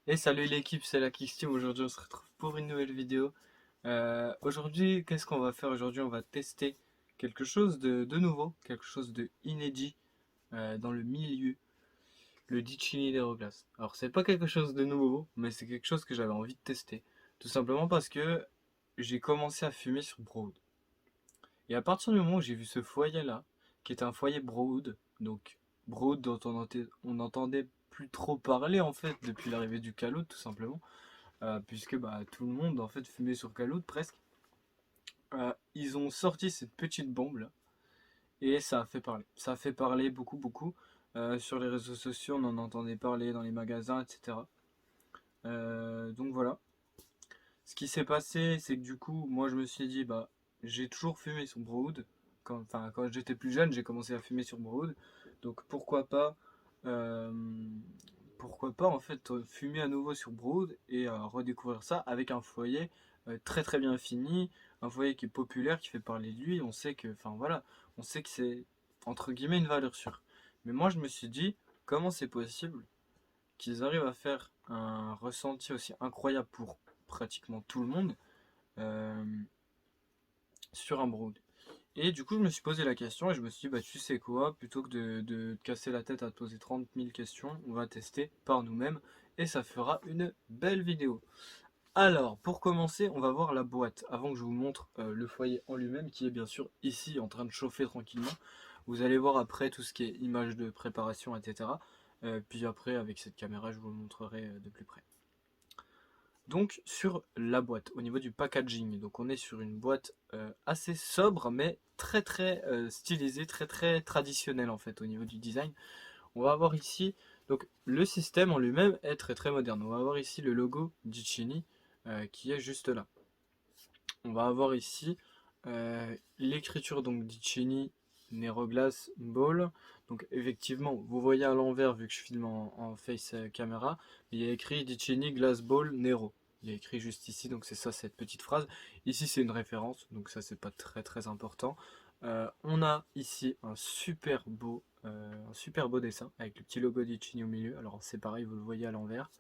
Et salut l'équipe, c'est la Team. Aujourd'hui, on se retrouve pour une nouvelle vidéo. Aujourd'hui, qu'est-ce qu'on va faire aujourd'hui? On va tester quelque chose de nouveau, quelque chose de inédit dans le milieu, le Dictionary d'Aeroglass. Alors, c'est pas quelque chose de nouveau, mais c'est quelque chose que j'avais envie de tester. Tout simplement parce que j'ai commencé à fumer sur Broad. Et à partir du moment où j'ai vu ce foyer-là, qui est un foyer Broad, donc Broad dont on entendait plus trop parler en fait depuis l'arrivée du Calout, tout simplement puisque tout le monde en fait fumait sur Caloud presque. Ils ont sorti cette petite bombe là et ça a fait parler. Ça a fait parler beaucoup beaucoup. Sur les réseaux sociaux, on en entendait parler dans les magasins, etc. Donc voilà. Ce qui s'est passé, c'est que du coup, moi je me suis dit, j'ai toujours fumé sur Broad. Quand j'étais plus jeune, j'ai commencé à fumer sur Broad. Donc euh, pourquoi pas en fait fumer à nouveau sur Broad et redécouvrir ça avec un foyer très très bien fini, un foyer qui est populaire, qui fait parler de lui. On sait que, enfin voilà, on sait que c'est entre guillemets une valeur sûre. Mais moi je me suis dit, comment c'est possible qu'ils arrivent à faire un ressenti aussi incroyable pour pratiquement tout le monde euh, sur un Broad. Et du coup, je me suis posé la question et je me suis dit, tu sais quoi, plutôt que de te casser la tête à te poser 30 000 questions, on va tester par nous-mêmes et ça fera une belle vidéo. Alors, pour commencer, on va voir la boîte avant que je vous montre le foyer en lui-même qui est bien sûr ici en train de chauffer tranquillement. Vous allez voir après tout ce qui est image de préparation, etc. Puis après, avec cette caméra, je vous le montrerai de plus près. Donc sur la boîte, au niveau du packaging, donc on est sur une boîte assez sobre mais très très stylisée, très très traditionnelle en fait au niveau du design. On va avoir ici, donc le système en lui-même est très très moderne. On va avoir ici le logo Dicini qui est juste là. On va avoir ici l'écriture donc Dicini Neroglass Ball. Donc effectivement, vous voyez à l'envers vu que je filme en face caméra, mais il y a écrit Dicini Glass Ball Nero. Il y a écrit juste ici, donc c'est ça cette petite phrase. Ici c'est une référence, donc ça c'est pas très très important. On a ici un super beau dessin avec le petit logo Dicini au milieu. Alors c'est pareil, vous le voyez à l'envers.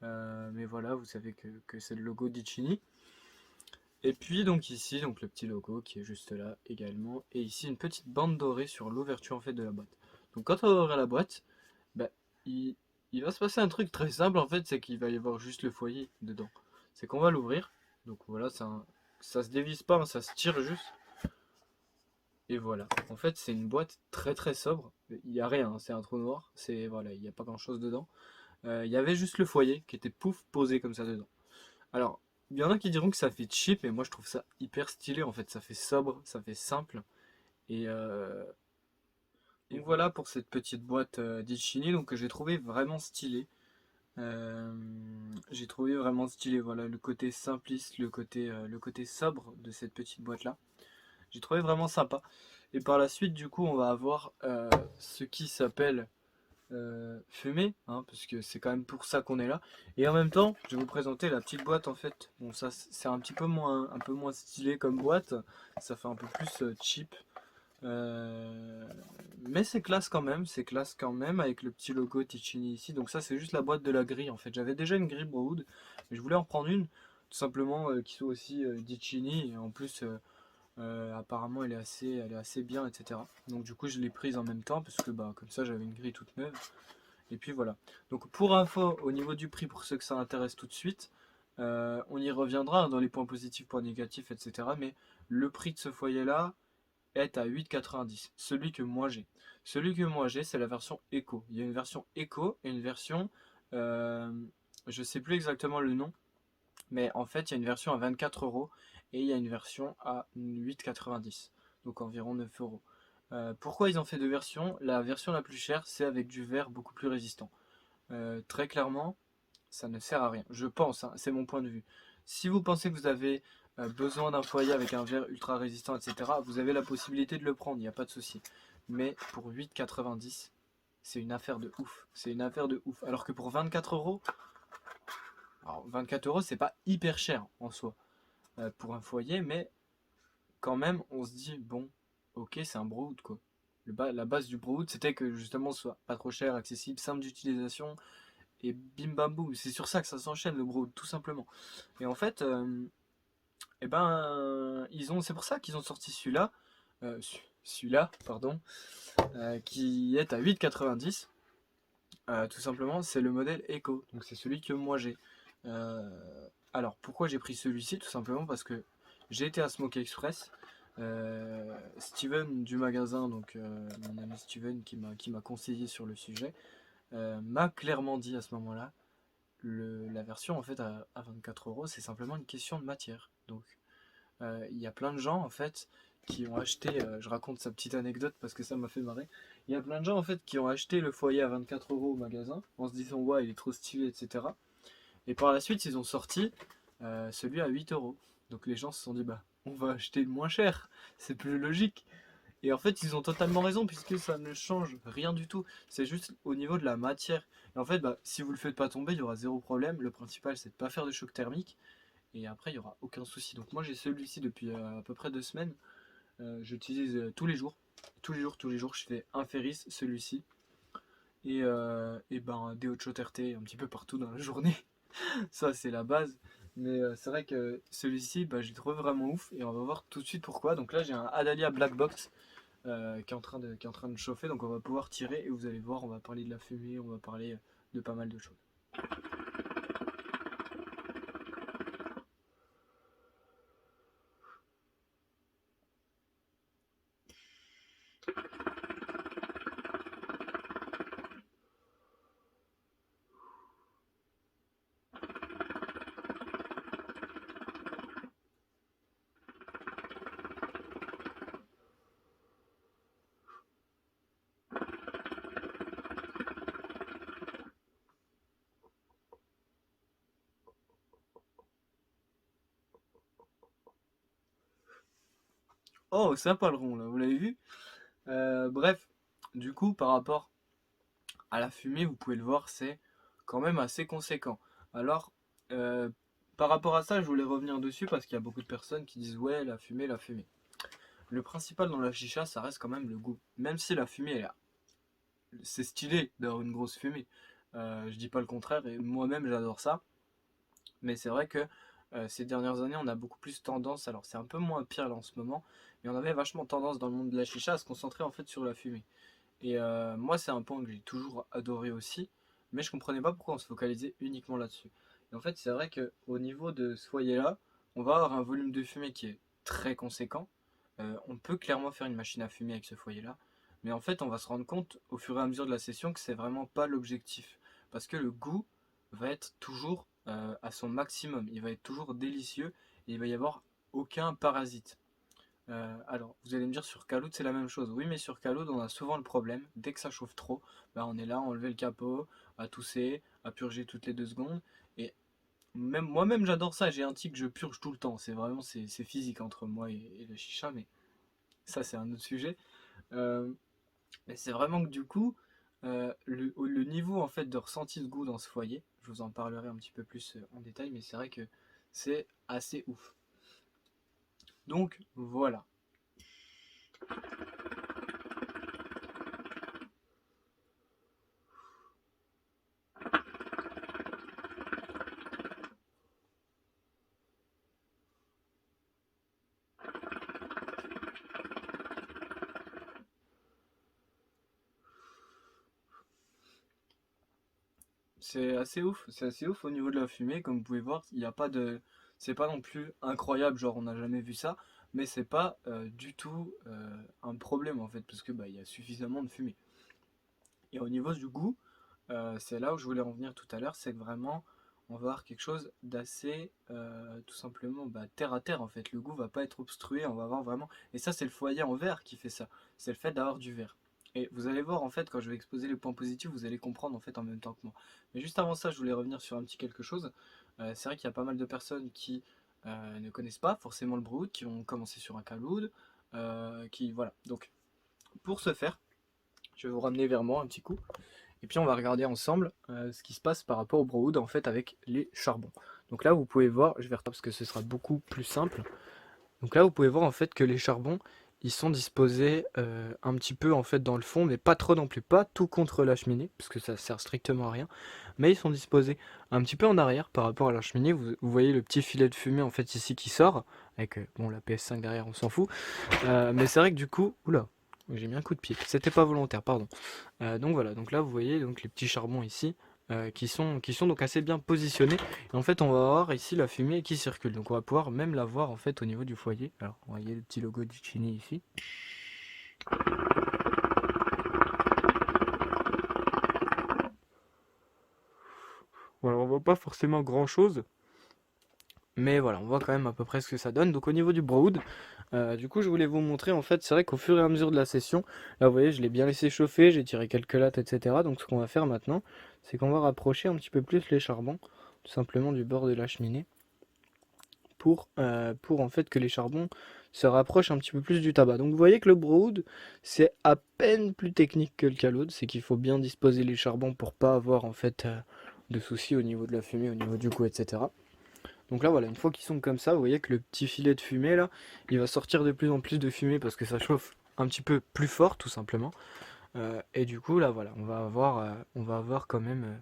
Mais voilà, vous savez que c'est le logo Dicini. Et puis donc ici, donc le petit logo qui est juste là également. Et ici une petite bande dorée sur l'ouverture en fait de la boîte. Donc quand on va ouvrir la boîte, bah, il, il va se passer un truc très simple en fait, c'est qu'il va y avoir juste le foyer dedans. C'est qu'on va l'ouvrir. Donc voilà, ça se dévisse pas, hein, ça se tire juste. Et voilà. En fait, c'est une boîte très très sobre. Il n'y a rien, hein, c'est un trou noir. C'est voilà, il n'y a pas grand chose dedans. Il y avait juste le foyer qui était pouf posé comme ça dedans. Alors, il y en a qui diront que ça fait cheap, mais moi je trouve ça hyper stylé en fait. Ça fait sobre, ça fait simple. Et donc voilà pour cette petite boîte d'Ichini donc que j'ai trouvé vraiment stylé. Euh, j'ai trouvé vraiment stylé. Voilà le côté simpliste, le côté sobre de cette petite boîte là. J'ai trouvé vraiment sympa. Et par la suite, du coup, on va avoir ce qui s'appelle fumer, hein, parce que c'est quand même pour ça qu'on est là. Et en même temps, je vais vous présenter la petite boîte en fait. Bon, ça c'est un peu moins stylé comme boîte, ça fait un peu plus cheap. Euh, mais c'est classe quand même avec le petit logo Ticini ici. Donc ça c'est juste la boîte de la grille en fait. J'avais déjà une grille Broad, mais je voulais en prendre une, tout simplement qui soit aussi Ticini et en plus apparemment elle est assez bien, etc. Donc du coup je l'ai prise en même temps parce que comme ça j'avais une grille toute neuve. Et puis voilà. Donc pour info, au niveau du prix, pour ceux que ça intéresse tout de suite, on y reviendra hein, dans les points positifs, points négatifs, etc. Mais le prix de ce foyer-là est à 8,90. Celui que moi j'ai. Celui que moi j'ai, c'est la version Eco. Il y a une version Eco et une version... euh, je sais plus exactement le nom, mais en fait il y a une version à 24 euros et il y a une version à 8,90. Donc environ 9 euros. Pourquoi ils ont fait deux versions? La version la plus chère, c'est avec du verre beaucoup plus résistant. Très clairement, ça ne sert à rien. Je pense, hein, c'est mon point de vue. Si vous pensez que vous avez besoin d'un foyer avec un verre ultra résistant, etc., vous avez la possibilité de le prendre, il n'y a pas de souci. Mais pour 8,90, c'est une affaire de ouf. C'est une affaire de ouf. Alors que pour 24 euros, alors 24 euros, c'est pas hyper cher en soi pour un foyer, mais quand même, on se dit, bon, ok, c'est un Brood quoi. La base du Brood, c'était que justement ce soit pas trop cher, accessible, simple d'utilisation, et bim bam boum. C'est sur ça que ça s'enchaîne le Brood, tout simplement. Et en fait, eh ben, c'est pour ça qu'ils ont sorti celui-là, celui-là, pardon, qui est à 8,90. Tout simplement, c'est le modèle Echo, donc c'est celui que moi j'ai. Euh, alors, pourquoi j'ai pris celui-ci? Tout simplement parce que j'ai été à Smoke Express. Steven du magasin, donc mon ami Steven qui m'a conseillé sur le sujet, m'a clairement dit à ce moment-là, la version en fait à 24 €, c'est simplement une question de matière. Donc, il y a plein de gens en fait qui ont acheté, je raconte sa petite anecdote parce que ça m'a fait marrer. Il y a plein de gens en fait qui ont acheté le foyer à 24 € au magasin en se disant ouais il est trop stylé, etc. Et par la suite ils ont sorti celui à 8 €. Donc les gens se sont dit bah on va acheter le moins cher, c'est plus logique. Et en fait ils ont totalement raison puisque ça ne change rien du tout. C'est juste au niveau de la matière. Et en fait bah, si vous le faites pas tomber il y aura zéro problème. Le principal c'est de pas faire de choc thermique. Et après il y aura aucun souci. Donc moi j'ai celui-ci depuis à peu près 2 semaines. J'utilise tous les jours. Tous les jours, je fais un ferris, celui-ci. Et ben des hot shot RT un petit peu partout dans la journée. Ça, c'est la base. Mais c'est vrai que celui-ci, bah, je le trouve vraiment ouf. Et on va voir tout de suite pourquoi. Donc là, j'ai un Adalia Black Box qui est en train de chauffer. Donc on va pouvoir tirer. Et vous allez voir, on va parler de la fumée, on va parler de pas mal de choses. Oh, sympa le rond là, vous l'avez vu? Bref, du coup, par rapport à la fumée, vous pouvez le voir, c'est quand même assez conséquent. Alors, euh, par rapport à ça, je voulais revenir dessus parce qu'il y a beaucoup de personnes qui disent ouais, la fumée, la fumée. Le principal dans la chicha, ça reste quand même le goût. Même si la fumée, c'est stylé d'avoir une grosse fumée. Je dis pas le contraire, et moi-même j'adore ça. Mais c'est vrai que ces dernières années, on a beaucoup plus tendance, alors c'est un peu moins pire là en ce moment, mais on avait vachement tendance dans le monde de la chicha à se concentrer en fait sur la fumée. Et moi, c'est un point que j'ai toujours adoré aussi, mais je comprenais pas pourquoi on se focalisait uniquement là-dessus. Et en fait, c'est vrai qu'au niveau de ce foyer-là, on va avoir un volume de fumée qui est très conséquent. On peut clairement faire une machine à fumer avec ce foyer-là, mais en fait, on va se rendre compte au fur et à mesure de la session que c'est vraiment pas l'objectif, parce que le goût va être toujours à son maximum, il va être toujours délicieux et il va y avoir aucun parasite. Alors, vous allez me dire sur Kaloud c'est la même chose. Oui, mais sur Kaloud on a souvent le problème, dès que ça chauffe trop, bah, on est là à enlever le capot, à tousser, à purger toutes les 2 secondes. Et même moi-même j'adore ça, j'ai un tic, je purge tout le temps. C'est vraiment c'est physique entre moi et le chicha, mais ça c'est un autre sujet. Euh, mais c'est vraiment que du coup, le niveau en fait de ressenti de goût dans ce foyer, je vous en parlerai un petit peu plus en détail, mais c'est vrai que c'est assez ouf. Donc voilà. C'est assez ouf au niveau de la fumée, comme vous pouvez voir, il n'y a pas de, c'est pas non plus incroyable, genre on n'a jamais vu ça, mais c'est pas du tout un problème en fait, parce que bah il y a suffisamment de fumée. Et au niveau du goût, c'est là où je voulais en venir tout à l'heure, c'est que vraiment on va avoir quelque chose d'assez tout simplement bah, terre à terre en fait. Le goût va pas être obstrué, on va avoir vraiment, et ça c'est le foyer en verre qui fait ça, c'est le fait d'avoir du verre. Et vous allez voir en fait quand je vais exposer les points positifs, vous allez comprendre en fait en même temps que moi. Mais juste avant ça, je voulais revenir sur un petit quelque chose. C'est vrai qu'il y a pas mal de personnes qui ne connaissent pas forcément le Brood, qui ont commencé sur un Kaloud, qui voilà. Donc pour ce faire, je vais vous ramener vers moi un petit coup. Et puis on va regarder ensemble ce qui se passe par rapport au Brood en fait avec les charbons. Donc là vous pouvez voir, je vais retarder parce que ce sera beaucoup plus simple. Donc là vous pouvez voir en fait que les charbons ils sont disposés un petit peu en fait dans le fond, mais pas trop non plus, pas tout contre la cheminée, parce que ça sert strictement à rien. Mais ils sont disposés un petit peu en arrière par rapport à la cheminée. Vous voyez le petit filet de fumée en fait ici qui sort, avec bon la PS5 derrière, on s'en fout. Mais c'est vrai que du coup, oula, j'ai mis un coup de pied. C'était pas volontaire, pardon. Donc voilà, donc là vous voyez donc les petits charbons ici qui sont donc assez bien positionnés. Et en fait on va avoir ici la fumée qui circule. Donc on va pouvoir même la voir en fait au niveau du foyer. Alors vous voyez le petit logo du Chini ici. Voilà, on voit pas forcément grand chose. Mais voilà, on voit quand même à peu près ce que ça donne. Donc au niveau du Brood, du coup je voulais vous montrer en fait, c'est vrai qu'au fur et à mesure de la session, là vous voyez je l'ai bien laissé chauffer, j'ai tiré quelques lattes, etc. Donc ce qu'on va faire maintenant, c'est qu'on va rapprocher un petit peu plus les charbons, tout simplement du bord de la cheminée, pour en fait que les charbons se rapprochent un petit peu plus du tabac. Donc vous voyez que le Brood, c'est à peine plus technique que le Caload, c'est qu'il faut bien disposer les charbons pour pas avoir en fait de soucis au niveau de la fumée, au niveau du goût, etc. Donc là voilà, une fois qu'ils sont comme ça, vous voyez que le petit filet de fumée là, il va sortir de plus en plus de fumée parce que ça chauffe un petit peu plus fort tout simplement. Et du coup là voilà, on va avoir quand même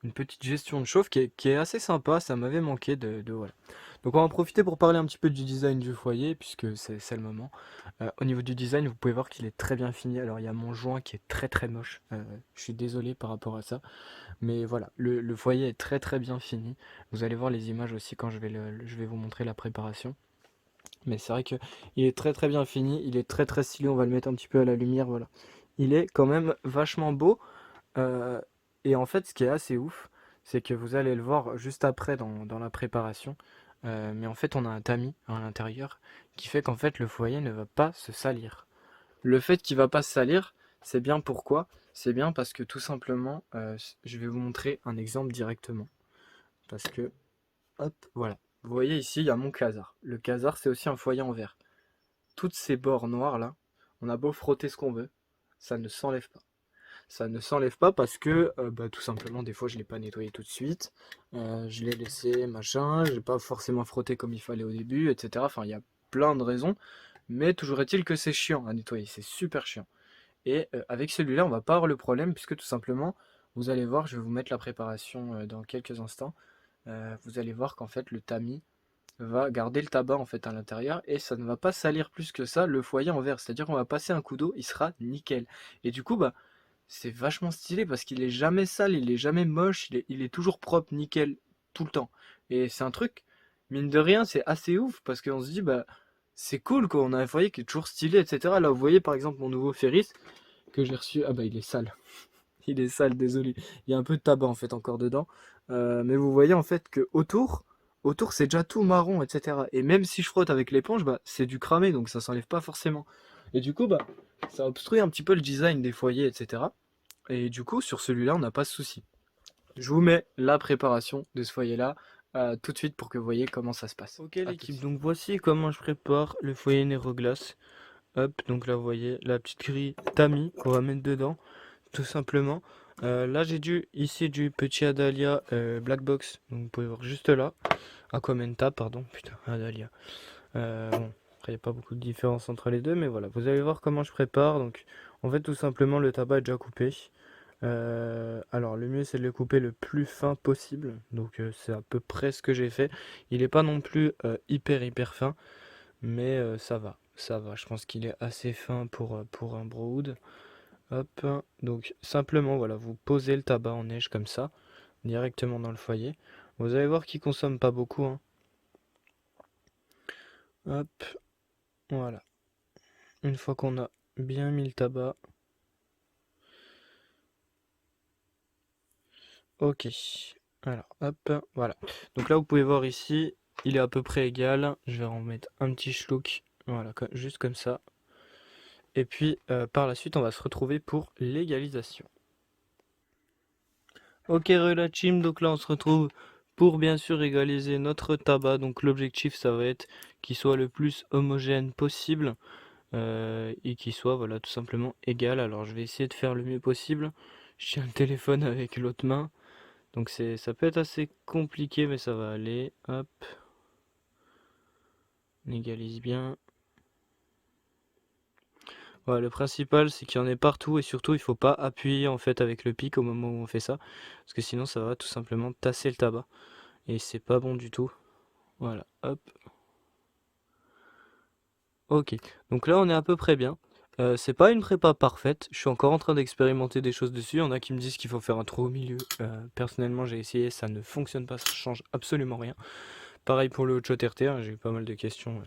une petite gestion de chauffe qui est assez sympa, ça m'avait manqué voilà. Donc on va en profiter pour parler un petit peu du design du foyer puisque c'est le moment. Au niveau du design, vous pouvez voir qu'il est très bien fini. Alors il y a mon joint qui est très très moche, je suis désolé par rapport à ça. Mais voilà, le foyer est très très bien fini. Vous allez voir les images aussi quand je vais vous montrer la préparation. Mais c'est vrai que il est très très bien fini, il est très très stylé, on va le mettre un petit peu à la lumière, voilà. Il est quand même vachement beau. euh, et en fait, ce qui est assez ouf, c'est que vous allez le voir juste après dans la préparation. Mais en fait, on a un tamis à l'intérieur qui fait qu'en fait, le foyer ne va pas se salir. Le fait qu'il va pas se salir, c'est bien pourquoi? C'est bien parce que tout simplement, je vais vous montrer un exemple directement. Parce que, hop, voilà. Vous voyez ici, il y a mon casar. Le casar, c'est aussi un foyer en verre. Toutes ces bords noirs là, on a beau frotter ce qu'on veut, ça ne s'enlève pas. Ça ne s'enlève pas parce que, bah, tout simplement, des fois, je ne l'ai pas nettoyé tout de suite. Je l'ai laissé machin, je n'ai pas forcément frotté comme il fallait au début, etc. Enfin, il y a plein de raisons. Mais toujours est-il que c'est chiant à nettoyer, c'est super chiant. Et avec celui-là, on va pas avoir le problème puisque tout simplement, vous allez voir, je vais vous mettre la préparation dans quelques instants. Vous allez voir qu'en fait le tamis va garder le tabac en fait à l'intérieur et ça ne va pas salir plus que ça le foyer en verre. C'est-à-dire qu'on va passer un coup d'eau, il sera nickel. Et du coup, bah c'est vachement stylé parce qu'il est jamais sale, il est jamais moche, il est toujours propre, nickel, tout le temps. Et c'est un truc, mine de rien, c'est assez ouf parce qu'on se dit, bah c'est cool quoi, on a un foyer qui est toujours stylé, etc. Là, vous voyez par exemple mon nouveau Ferris que j'ai reçu. Ah bah il est sale. Il est sale, désolé. Il y a un peu de tabac en fait encore dedans. Mais vous voyez en fait que autour c'est déjà tout marron, etc. Et même si je frotte avec l'éponge, bah c'est du cramé, donc ça s'enlève pas forcément. Et du coup, bah ça obstrue un petit peu le design des foyers, etc. Et du coup, sur celui-là, on n'a pas de souci. Je vous mets la préparation de ce foyer-là tout de suite pour que vous voyez comment ça se passe. Ok l'équipe, donc voici comment je prépare le foyer Neroglass. Hop, donc là vous voyez la petite grille tamis qu'on va mettre dedans, tout simplement. Là j'ai ici du petit Adalia Black Box, donc vous pouvez voir juste là. Aquamenta, pardon, putain, Adalia. Bon, après il n'y a pas beaucoup de différence entre les deux, mais voilà, vous allez voir comment je prépare. Donc en fait tout simplement le tabac est déjà coupé. Alors le mieux c'est de le couper le plus fin possible, donc c'est à peu près ce que j'ai fait. Il n'est pas non plus hyper fin, mais ça va, je pense qu'il est assez fin pour un Brood. Hop, donc simplement voilà, vous posez le tabac en neige comme ça, directement dans le foyer. Vous allez voir qu'il consomme pas beaucoup, hein. Hop, voilà. Une fois qu'on a bien mis le tabac, ok. Alors, hop, voilà. Donc là, vous pouvez voir ici, il est à peu près égal. Je vais en mettre un petit schlouk, voilà, juste comme ça. Et puis, par la suite, on va se retrouver pour l'égalisation. Ok, Relachim, donc là, on se retrouve pour bien sûr égaliser notre tabac. Donc l'objectif, ça va être qu'il soit le plus homogène possible et qu'il soit, voilà, tout simplement égal. Alors, je vais essayer de faire le mieux possible. Je tiens le téléphone avec l'autre main. Donc ça peut être assez compliqué, mais ça va aller. Hop. On égalise bien. Voilà, le principal c'est qu'il y en ait partout et surtout il faut pas appuyer en fait avec le pic au moment où on fait ça, parce que sinon ça va tout simplement tasser le tabac et c'est pas bon du tout. Voilà, hop. Ok, donc là on est à peu près bien. C'est pas une prépa parfaite, je suis encore en train d'expérimenter des choses dessus. Il y en a qui me disent qu'il faut faire un trou au milieu. Personnellement j'ai essayé, ça ne fonctionne pas, ça change absolument rien. Pareil pour le hot RT, hein, j'ai eu pas mal de questions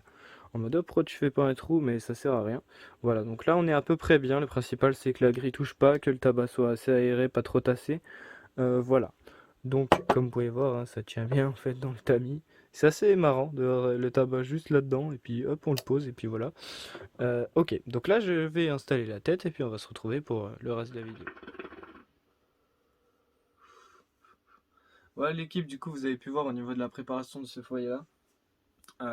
en mode oh, pourquoi tu fais pas un trou, mais ça sert à rien. Voilà, donc là on est à peu près bien. Le principal c'est que la grille touche pas, que le tabac soit assez aéré, pas trop tassé. Voilà. Donc, comme vous pouvez voir, hein, ça tient bien en fait dans le tamis. C'est assez marrant de voir le tabac juste là-dedans, et puis hop, on le pose, et puis voilà. Ok, donc là je vais installer la tête, et puis on va se retrouver pour le reste de la vidéo. Voilà l'équipe, du coup vous avez pu voir au niveau de la préparation de ce foyer-là.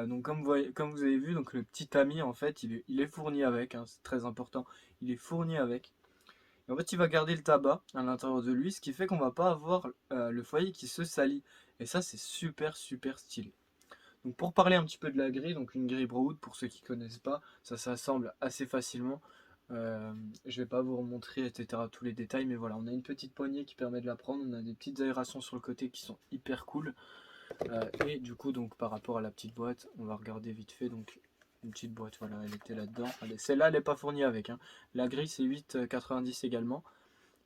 Donc comme vous avez vu, donc le petit tamis en fait il est fourni avec, hein, c'est très important, il est fourni avec. Et en fait il va garder le tabac à l'intérieur de lui, ce qui fait qu'on va pas avoir le foyer qui se salit. Et ça c'est super super stylé. Donc pour parler un petit peu de la grille, donc une grille Broadwood, pour ceux qui ne connaissent pas, ça s'assemble assez facilement. Je vais pas vous remontrer etc. tous les détails, mais voilà, on a une petite poignée qui permet de la prendre, on a des petites aérations sur le côté qui sont hyper cool. Et du coup, donc par rapport à la petite boîte, on va regarder vite fait. Donc une petite boîte, voilà, elle était là-dedans. Celle-là, elle n'est pas fournie avec, hein. La grille, c'est 8,90 également.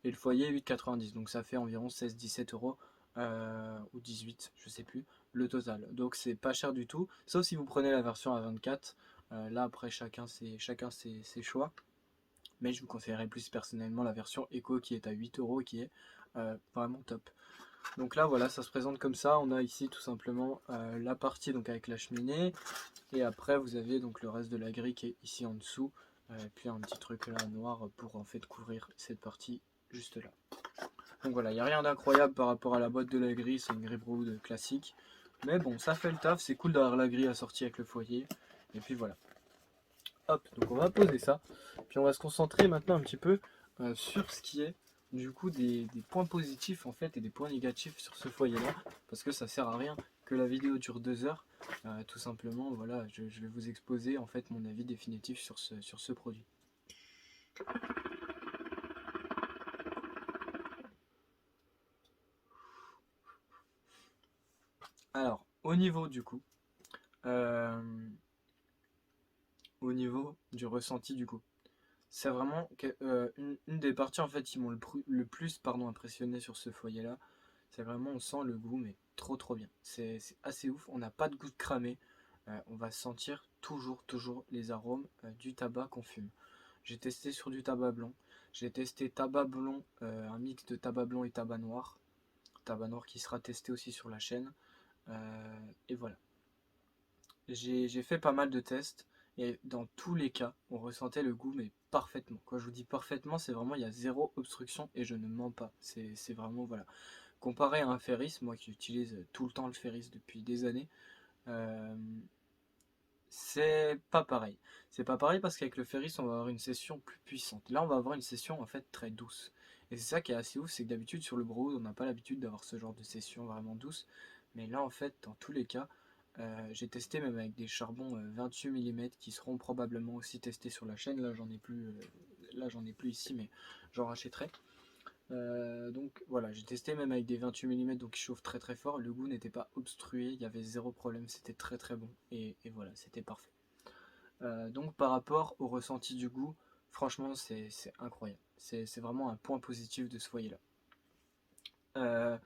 Et le foyer, 8,90. Donc ça fait environ 16-17 euros. Ou 18, je sais plus, le total. Donc c'est pas cher du tout. Sauf si vous prenez la version à 24. Là, après, chacun ses choix. Mais je vous conseillerais plus personnellement la version Eco qui est à 8 euros et qui est vraiment top. Donc là voilà, ça se présente comme ça. On a ici tout simplement la partie donc avec la cheminée. Et après vous avez donc le reste de la grille qui est ici en dessous. Puis un petit truc là noir pour en fait couvrir cette partie juste là. Donc voilà, il n'y a rien d'incroyable par rapport à la boîte de la grille, c'est une grille Brood classique. Mais bon, ça fait le taf, c'est cool d'avoir la grille assortie avec le foyer. Et puis voilà. Hop, donc on va poser ça. Puis on va se concentrer maintenant un petit peu sur ce qui est du coup des points positifs en fait et des points négatifs sur ce foyer là. Parce que ça sert à rien que la vidéo dure 2 heures. Tout simplement, voilà, je vais vous exposer en fait mon avis définitif sur ce produit. Alors, au niveau du coup, euh, au niveau du ressenti du coup. C'est vraiment une des parties en fait qui m'ont le plus impressionné sur ce foyer là. C'est vraiment, on sent le goût, mais trop trop bien. C'est assez ouf, on n'a pas de goût de cramé. On va sentir toujours les arômes du tabac qu'on fume. J'ai testé sur du tabac blanc. J'ai testé tabac blanc, un mix de tabac blanc et tabac noir. Tabac noir qui sera testé aussi sur la chaîne. Et voilà. J'ai fait pas mal de tests et dans tous les cas, on ressentait le goût mais parfaitement. Quand je vous dis parfaitement, c'est vraiment il y a zéro obstruction et je ne mens pas. C'est vraiment voilà. Comparé à un Ferris, moi qui utilise tout le temps le Ferris depuis des années, euh, c'est pas pareil. C'est pas pareil parce qu'avec le Ferris, on va avoir une session plus puissante. Là, on va avoir une session en fait très douce. Et c'est ça qui est assez ouf, c'est que d'habitude sur le Brood, on n'a pas l'habitude d'avoir ce genre de session vraiment douce. Mais là, en fait, dans tous les cas, j'ai testé même avec des charbons 28 mm qui seront probablement aussi testés sur la chaîne. Là, j'en ai plus ici, mais j'en rachèterai. Donc voilà, j'ai testé même avec des 28 mm donc qui chauffent très très fort. Le goût n'était pas obstrué, il y avait zéro problème, c'était très très bon. Et voilà, c'était parfait. Donc par rapport au ressenti du goût, franchement c'est incroyable. C'est vraiment un point positif de ce foyer-là. Euh,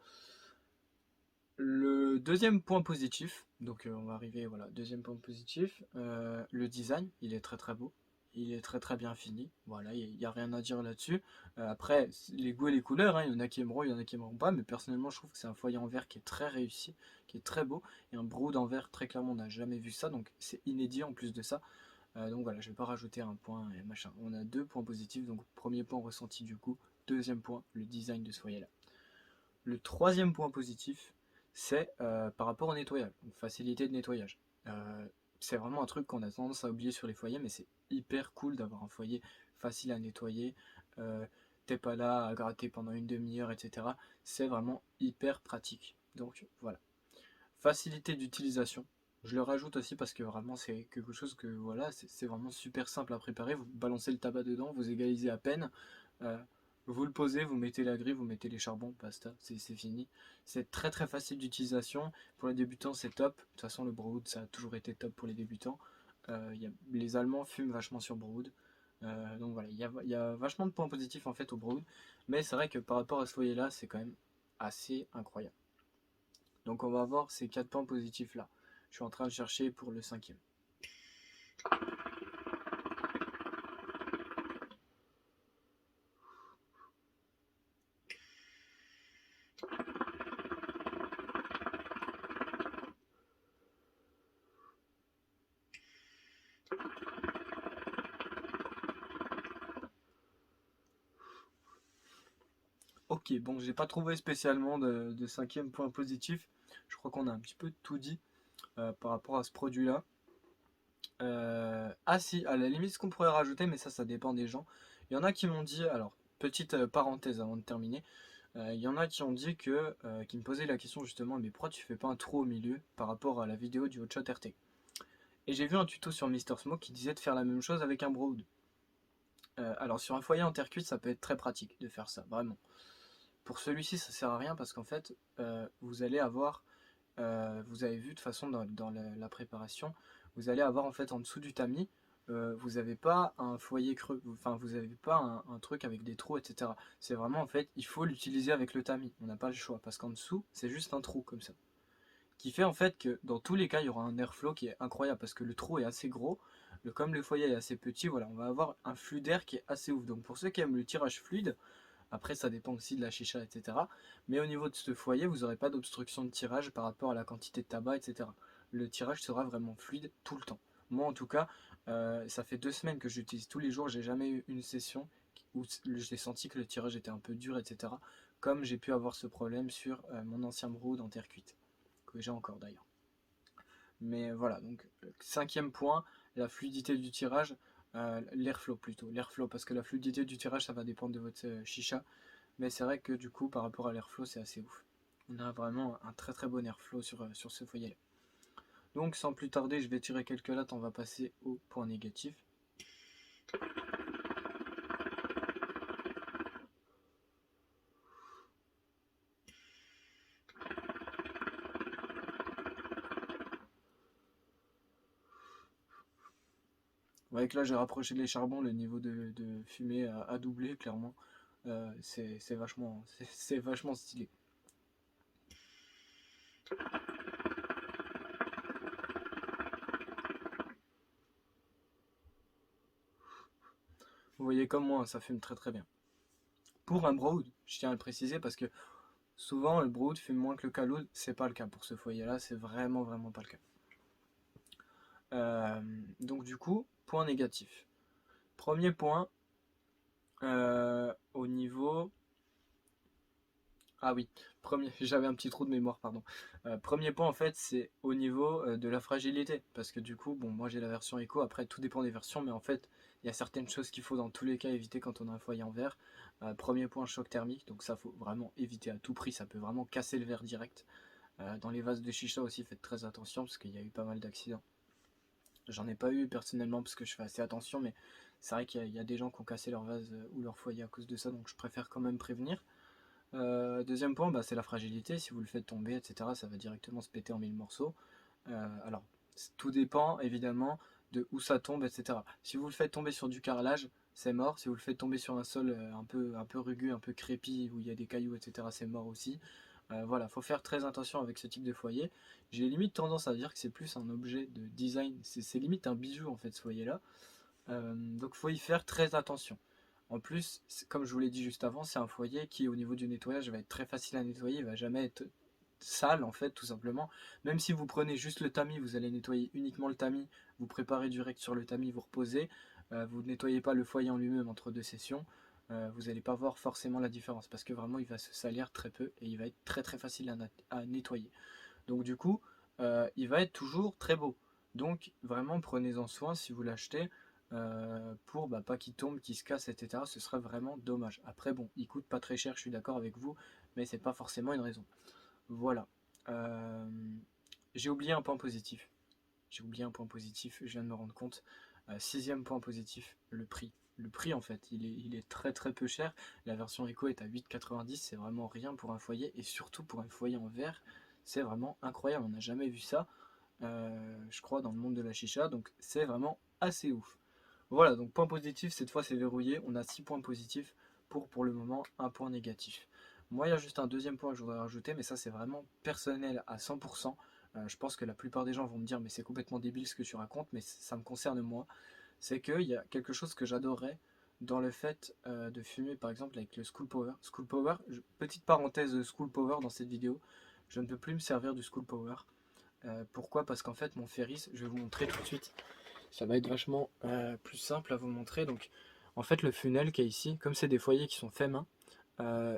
le deuxième point positif, donc on va arriver, voilà, deuxième point positif, le design, il est très très beau. Il est très très bien fini, voilà, il n'y a rien à dire là-dessus. Après, les goûts et les couleurs, hein, il y en a qui aimeront, il y en a qui aimeront pas, mais personnellement je trouve que c'est un foyer en verre qui est très réussi, qui est très beau, et un brood en verre, très clairement on n'a jamais vu ça, donc c'est inédit en plus de ça. Donc voilà, je vais pas rajouter un point et machin. On a deux points positifs, donc premier point ressenti du coup, deuxième point, le design de ce foyer là. Le troisième point positif, c'est par rapport au nettoyage, donc facilité de nettoyage. C'est vraiment un truc qu'on a tendance à oublier sur les foyers, mais c'est hyper cool d'avoir un foyer facile à nettoyer. Euh, T'es pas là à gratter pendant une demi-heure, etc. C'est vraiment hyper pratique. Donc voilà. Facilité d'utilisation. Je le rajoute aussi parce que vraiment c'est quelque chose que voilà, c'est vraiment super simple à préparer. Vous balancez le tabac dedans, vous égalisez à peine. euh, vous le posez, vous mettez la grille, vous mettez les charbons, basta, c'est fini. C'est très très facile d'utilisation. Pour les débutants, c'est top. De toute façon, le Brood, ça a toujours été top pour les débutants. Les Allemands fument vachement sur Brood. Donc voilà, il y a vachement de points positifs en fait au Brood. Mais c'est vrai que par rapport à ce foyer-là, c'est quand même assez incroyable. Donc on va voir ces 4 points positifs là. Je suis en train de chercher pour le cinquième. Ok, bon, j'ai pas trouvé spécialement de cinquième point positif. Je crois qu'on a un petit peu tout dit par rapport à ce produit-là. Ah si, à la limite, ce qu'on pourrait rajouter, mais ça dépend des gens. Il y en a qui m'ont dit, alors, petite parenthèse avant de terminer, il y en a qui ont dit qui me posaient la question justement, mais pourquoi tu fais pas un trou au milieu par rapport à la vidéo du Hotshot RT? Et j'ai vu un tuto sur Mister Smoke qui disait de faire la même chose avec un Brood. Alors sur un foyer en terre cuite, ça peut être très pratique de faire ça, vraiment. Pour celui-ci, ça sert à rien parce qu'en fait, vous allez avoir, vous avez vu de toute façon dans la préparation, vous allez avoir en fait en dessous du tamis, vous n'avez pas un foyer creux, enfin vous n'avez pas un truc avec des trous, etc. C'est vraiment en fait, il faut l'utiliser avec le tamis. On n'a pas le choix parce qu'en dessous, c'est juste un trou comme ça. Qui fait en fait que dans tous les cas, il y aura un airflow qui est incroyable parce que le trou est assez gros, comme le foyer est assez petit, voilà, on va avoir un flux d'air qui est assez ouf. Donc pour ceux qui aiment le tirage fluide, après ça dépend aussi de la chicha, etc. Mais au niveau de ce foyer, vous n'aurez pas d'obstruction de tirage par rapport à la quantité de tabac, etc. Le tirage sera vraiment fluide tout le temps. Moi en tout cas, ça fait 2 semaines que j'utilise tous les jours, j'ai jamais eu une session où j'ai senti que le tirage était un peu dur, etc. Comme j'ai pu avoir ce problème sur mon ancien Brood en terre cuite, que j'ai encore d'ailleurs. Mais voilà, donc cinquième point, la fluidité du tirage, l'airflow plutôt. L'airflow, parce que la fluidité du tirage, ça va dépendre de votre chicha. Mais c'est vrai que du coup, par rapport à l'airflow, c'est assez ouf. On a vraiment un très très bon airflow sur ce foyer-là. Donc sans plus tarder, je vais tirer quelques lattes, on va passer au point négatif. Vous voyez que là j'ai rapproché les charbons, le niveau de fumée a doublé clairement. C'est vachement stylé. Vous voyez comme moi, ça fume très très bien. Pour un brood, je tiens à le préciser parce que souvent le brood fume moins que le caloud, c'est pas le cas pour ce foyer là, c'est vraiment vraiment pas le cas. Donc du coup, point négatif. Premier point, au niveau... Ah oui, j'avais un petit trou de mémoire, pardon. Premier point en fait, c'est au niveau de la fragilité, parce que du coup, bon, moi j'ai la version Eco, après tout dépend des versions, mais en fait, il y a certaines choses qu'il faut dans tous les cas éviter quand on a un foyer en verre. Premier point, choc thermique, donc ça faut vraiment éviter à tout prix, ça peut vraiment casser le verre direct. Dans les vases de chicha aussi, faites très attention, parce qu'il y a eu pas mal d'accidents. J'en ai pas eu personnellement, parce que je fais assez attention, mais c'est vrai qu'il y a des gens qui ont cassé leur vase ou leur foyer à cause de ça, donc je préfère quand même prévenir. Deuxième point, bah, c'est la fragilité. Si vous le faites tomber, etc., ça va directement se péter en mille morceaux. Alors, tout dépend évidemment de où ça tombe, etc. Si vous le faites tomber sur du carrelage, c'est mort. Si vous le faites tomber sur un sol un peu rugueux, un peu crépi, où il y a des cailloux, etc., c'est mort aussi. Voilà, faut faire très attention avec ce type de foyer. J'ai limite tendance à dire que c'est plus un objet de design, c'est limite un bijou en fait ce foyer-là. Donc faut y faire très attention. En plus, comme je vous l'ai dit juste avant, c'est un foyer qui au niveau du nettoyage va être très facile à nettoyer, il va jamais être sale en fait tout simplement. Même si vous prenez juste le tamis, vous allez nettoyer uniquement le tamis, vous préparez direct sur le tamis, vous reposez, vous ne nettoyez pas le foyer en lui-même entre deux sessions, vous n'allez pas voir forcément la différence parce que vraiment il va se salir très peu et il va être très très facile à nettoyer. Donc du coup, il va être toujours très beau. Donc vraiment prenez-en soin si vous l'achetez pour pas qu'il tombe, qu'il se casse, etc. Ce serait vraiment dommage. Après bon, il coûte pas très cher, je suis d'accord avec vous, mais c'est pas forcément une raison. Voilà. Euh, J'ai oublié un point positif. j'ai oublié un point positif, je viens de me rendre compte. Sixième point positif, le prix. Le prix en fait, il est très très peu cher. La version Eco est à 8,90, c'est vraiment rien pour un foyer, et surtout pour un foyer en verre, c'est vraiment incroyable, on n'a jamais vu ça, je crois, dans le monde de la chicha, donc c'est vraiment assez ouf. Voilà, donc point positif, cette fois c'est verrouillé, on a 6 points positifs pour le moment un point négatif. Moi il y a juste un deuxième point que je voudrais rajouter, mais ça c'est vraiment personnel à 100%. Je pense que la plupart des gens vont me dire mais c'est complètement débile ce que tu racontes, mais ça me concerne moi. C'est qu'il y a quelque chose que j'adorais dans le fait de fumer par exemple avec le School Power. School Power, petite parenthèse de School Power dans cette vidéo, je ne peux plus me servir du School Power. Pourquoi? Parce qu'en fait mon Ferris, je vais vous montrer tout de suite, ça va être vachement plus simple à vous montrer. Donc en fait le funnel qui est ici, comme c'est des foyers qui sont faits main,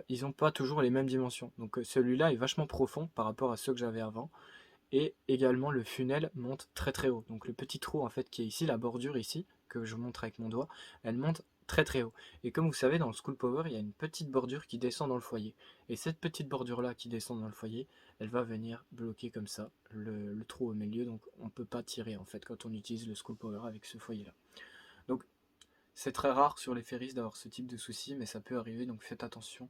ils n'ont pas toujours les mêmes dimensions. Donc celui-là est vachement profond par rapport à ceux que j'avais avant. Et également le funnel monte très très haut. Donc le petit trou en fait qui est ici, la bordure ici, que je montre avec mon doigt, elle monte très très haut. Et comme vous savez, dans le School Power, il y a une petite bordure qui descend dans le foyer. Et cette petite bordure là qui descend dans le foyer, elle va venir bloquer comme ça le trou au milieu. Donc on ne peut pas tirer en fait quand on utilise le School Power avec ce foyer là. Donc c'est très rare sur les ferries d'avoir ce type de souci, mais ça peut arriver, donc faites attention.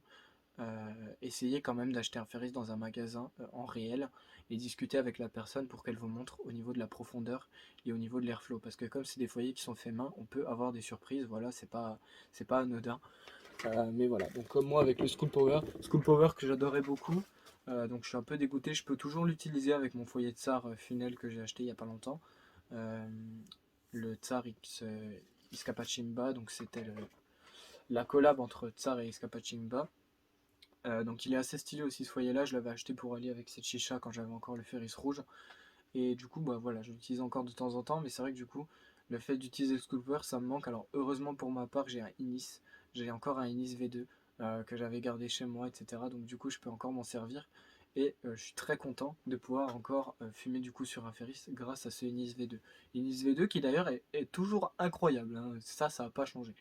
Essayez quand même d'acheter un ferris dans un magasin en réel et discuter avec la personne pour qu'elle vous montre au niveau de la profondeur et au niveau de l'airflow, parce que comme c'est des foyers qui sont faits main, on peut avoir des surprises. Voilà, c'est pas anodin. Mais voilà, donc comme moi avec le School Power que j'adorais beaucoup, donc je suis un peu dégoûté. Je peux toujours l'utiliser avec mon foyer Tsar Funnel que j'ai acheté il y a pas longtemps, euh, le Tsar Iskapachimba, donc c'était la collab entre Tsar et Iskapachimba. Donc il est assez stylé aussi ce foyer là, je l'avais acheté pour aller avec cette chicha quand j'avais encore le Ferris rouge. Et du coup bah voilà, je l'utilise encore de temps en temps, mais c'est vrai que du coup le fait d'utiliser le Sculptor ça me manque. Alors heureusement pour ma part j'ai un Inis, j'ai encore un Inis V2 que j'avais gardé chez moi, etc. Donc du coup je peux encore m'en servir. Et je suis très content de pouvoir encore fumer du coup sur un Ferris grâce à ce Inis V2. Inis V2 qui d'ailleurs est toujours incroyable, hein. Ça n'a pas changé.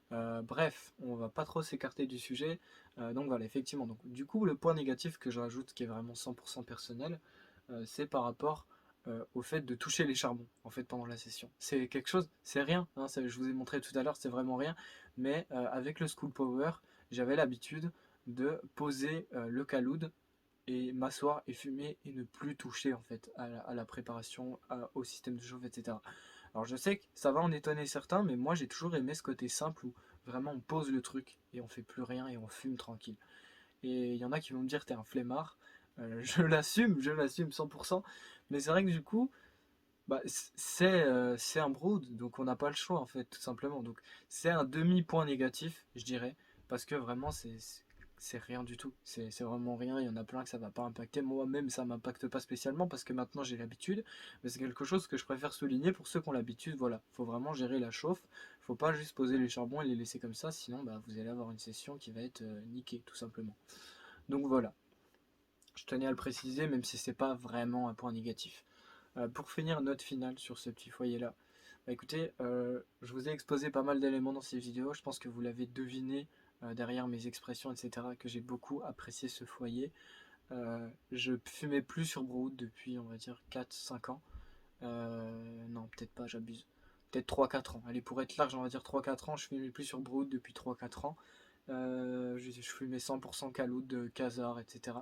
Bref, on va pas trop s'écarter du sujet. Donc voilà, effectivement. Donc, du coup, le point négatif que je rajoute, qui est vraiment 100% personnel, c'est par rapport au fait de toucher les charbons en fait pendant la session. C'est quelque chose, c'est rien, hein, je vous ai montré tout à l'heure, c'est vraiment rien. Mais avec le School Power, j'avais l'habitude de poser le caloud et m'asseoir et fumer et ne plus toucher en fait à la préparation, au système de chauffe, etc. Alors je sais que ça va en étonner certains, mais moi j'ai toujours aimé ce côté simple où vraiment on pose le truc et on fait plus rien et on fume tranquille. Et il y en a qui vont me dire t'es un flemmard. Je l'assume 100%. Mais c'est vrai que du coup, bah, c'est un brood, donc on n'a pas le choix en fait, tout simplement. Donc c'est un demi-point négatif, je dirais, parce que vraiment c'est rien du tout. C'est vraiment rien. Il y en a plein que ça va pas impacter. Moi-même, ça m'impacte pas spécialement parce que maintenant j'ai l'habitude. Mais c'est quelque chose que je préfère souligner pour ceux qui ont l'habitude. Voilà, faut vraiment gérer la chauffe. Faut pas juste poser les charbons et les laisser comme ça, sinon bah, vous allez avoir une session qui va être niquée, tout simplement. Donc voilà, je tenais à le préciser, même si c'est pas vraiment un point négatif. Pour finir, note finale sur ce petit foyer-là. Bah, écoutez, je vous ai exposé pas mal d'éléments dans ces vidéos. Je pense que vous l'avez deviné derrière mes expressions, etc., que j'ai beaucoup apprécié ce foyer. Je fumais plus sur Brood depuis, on va dire, 4-5 ans. Non, peut-être pas, j'abuse. Peut-être 3-4 ans. Allez, pour être large, on va dire 3-4 ans. Je fumais plus sur Brood depuis 3-4 ans. Je fumais 100% Caloud, de Khazar, etc.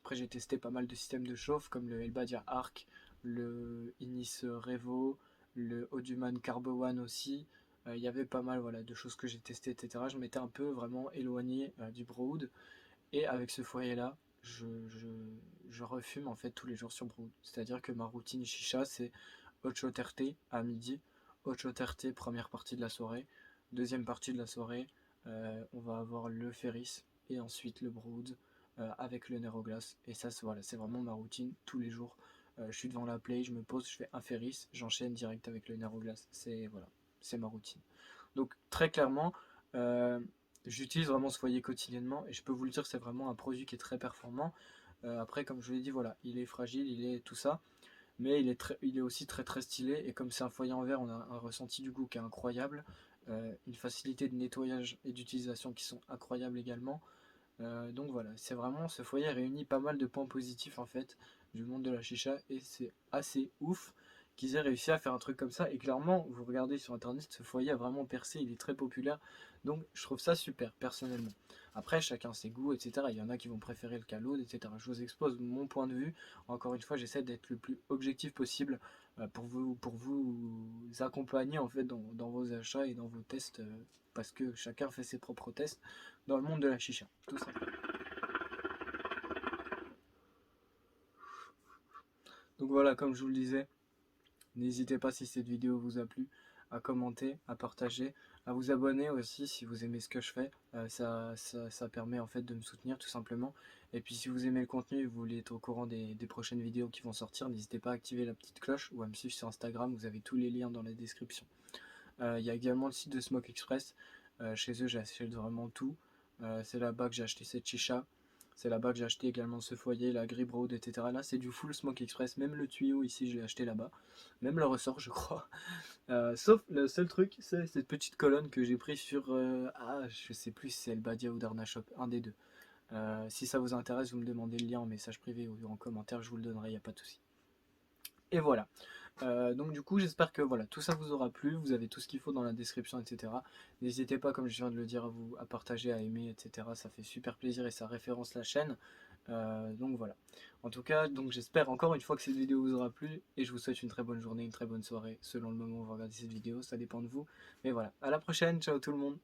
Après, j'ai testé pas mal de systèmes de chauffe comme le Elbadia Arc, le Inis Revo, le Oduman Carbo One aussi. Il y avait pas mal, voilà, de choses que j'ai testées, etc. Je m'étais un peu vraiment éloigné du Brood. Et avec ce foyer-là, je refume en fait tous les jours sur Brood. C'est-à-dire que ma routine chicha, c'est Ocho Terte à midi, Ocho Terte première partie de la soirée, deuxième partie de la soirée, on va avoir le Ferris et ensuite le Brood avec le Neroglass. Et ça, voilà, c'est vraiment ma routine tous les jours. Je suis devant la play, je me pose, je fais un Ferris, j'enchaîne direct avec le Neroglass. C'est voilà, c'est ma routine. Donc très clairement, j'utilise vraiment ce foyer quotidiennement et je peux vous le dire, c'est vraiment un produit qui est très performant. Après, comme je vous l'ai dit, voilà, il est fragile, il est tout ça, mais il est aussi très très stylé. Et comme c'est un foyer en verre, on a un ressenti du goût qui est incroyable, une facilité de nettoyage et d'utilisation qui sont incroyables également. Donc voilà, c'est vraiment, ce foyer réunit pas mal de points positifs en fait du monde de la chicha et c'est assez ouf qu'ils aient réussi à faire un truc comme ça. Et clairement, vous regardez sur internet, ce foyer a vraiment percé, il est très populaire. Donc je trouve ça super personnellement. Après, chacun ses goûts, etc. Il y en a qui vont préférer le calo, etc. Je vous expose mon point de vue. Encore une fois, j'essaie d'être le plus objectif possible pour vous accompagner en fait dans vos achats et dans vos tests parce que chacun fait ses propres tests dans le monde de la chicha, tout simplement. Donc voilà, comme je vous le disais, n'hésitez pas si cette vidéo vous a plu à commenter, à partager, à vous abonner aussi si vous aimez ce que je fais. Ça permet en fait de me soutenir tout simplement. Et puis si vous aimez le contenu et vous voulez être au courant des prochaines vidéos qui vont sortir, n'hésitez pas à activer la petite cloche ou à me suivre sur Instagram, vous avez tous les liens dans la description. Il y a également le site de Smoke Express. Chez eux, j'achète vraiment tout. C'est là-bas que j'ai acheté cette chicha. C'est là-bas que j'ai acheté également ce foyer, la Grip Road, etc. Là, c'est du full Smoke Express. Même le tuyau ici, je l'ai acheté là-bas. Même le ressort, je crois. Sauf le seul truc, c'est cette petite colonne que j'ai prise sur. Je sais plus si c'est El Badia ou Darna Shop, un des deux. Si ça vous intéresse, vous me demandez le lien en message privé ou en commentaire, je vous le donnerai, il n'y a pas de souci. Et voilà. Donc du coup j'espère que voilà, tout ça vous aura plu, vous avez tout ce qu'il faut dans la description, etc. N'hésitez pas, comme je viens de le dire, à partager, à aimer, etc. Ça fait super plaisir et ça référence la chaîne. Donc voilà. En tout cas, donc j'espère encore une fois que cette vidéo vous aura plu et je vous souhaite une très bonne journée, une très bonne soirée selon le moment où vous regardez cette vidéo, ça dépend de vous. Mais voilà, à la prochaine, ciao tout le monde.